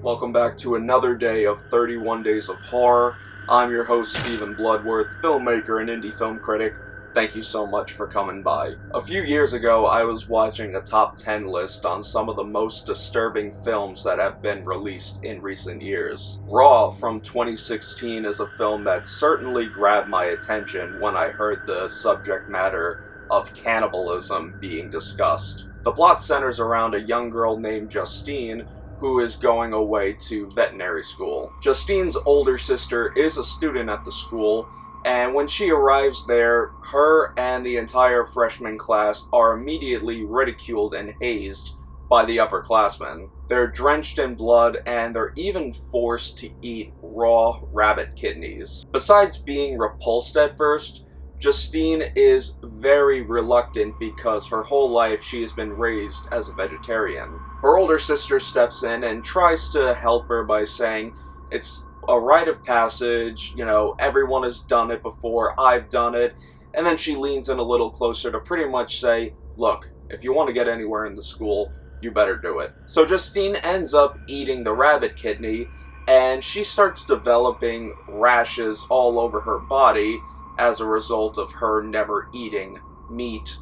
Welcome back to another day of 31 Days of Horror. I'm your host, Stephen Bloodworth, filmmaker and indie film critic. Thank you so much for coming by. A few years ago, I was watching a top 10 list on some of the most disturbing films that have been released in recent years. Raw from 2016 is a film that certainly grabbed my attention when I heard the subject matter of cannibalism being discussed. The plot centers around a young girl named Justine who is going away to veterinary school. Justine's older sister is a student at the school, and when she arrives there, her and the entire freshman class are immediately ridiculed and hazed by the upperclassmen. They're drenched in blood, and they're even forced to eat raw rabbit kidneys. Besides being repulsed at first, Justine is very reluctant because her whole life she has been raised as a vegetarian. Her older sister steps in and tries to help her by saying, "It's a rite of passage, everyone has done it before, I've done it," and then she leans in a little closer to pretty much say, "Look, if you want to get anywhere in the school, you better do it." So Justine ends up eating the rabbit kidney, and she starts developing rashes all over her body as a result of her never eating meat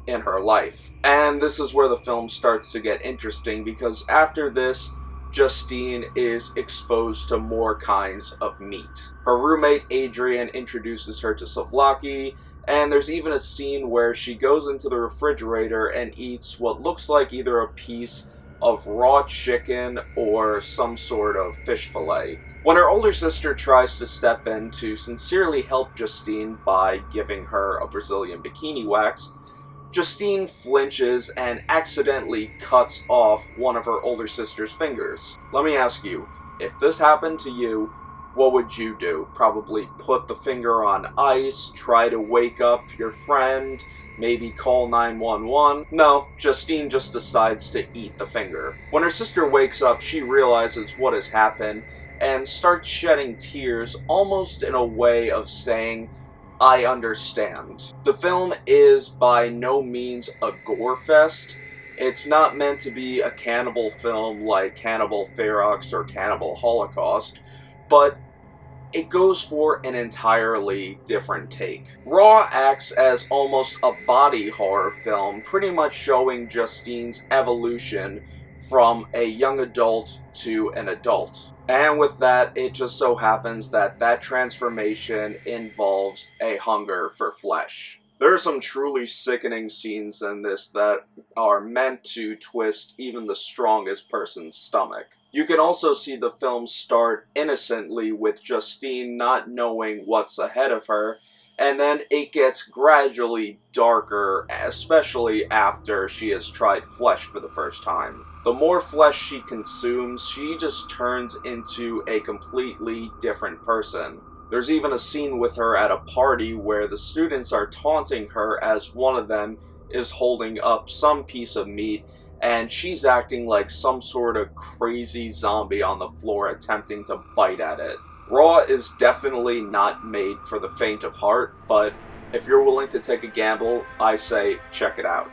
in her life. And this is where the film starts to get interesting, because after this, Justine is exposed to more kinds of meat. Her roommate Adrian introduces her to souvlaki, and there's even a scene where she goes into the refrigerator and eats what looks like either a piece of raw chicken or some sort of fish fillet. When her older sister tries to step in to sincerely help Justine by giving her a Brazilian bikini wax, Justine flinches and accidentally cuts off one of her older sister's fingers. Let me ask you, if this happened to you, what would you do? Probably put the finger on ice, try to wake up your friend, maybe call 911? No, Justine just decides to eat the finger. When her sister wakes up, she realizes what has happened and starts shedding tears, almost in a way of saying, "I understand." The film is by no means a gore fest. It's not meant to be a cannibal film like Cannibal Ferox or Cannibal Holocaust, but it goes for an entirely different take. Raw acts as almost a body horror film, pretty much showing Justine's evolution from a young adult to an adult. And with that, it just so happens that that transformation involves a hunger for flesh. There are some truly sickening scenes in this that are meant to twist even the strongest person's stomach. You can also see the film start innocently with Justine not knowing what's ahead of her, and then it gets gradually darker, especially after she has tried flesh for the first time. The more flesh she consumes, she just turns into a completely different person. There's even a scene with her at a party where the students are taunting her as one of them is holding up some piece of meat, and she's acting like some sort of crazy zombie on the floor attempting to bite at it. Raw is definitely not made for the faint of heart, but if you're willing to take a gamble, I say check it out.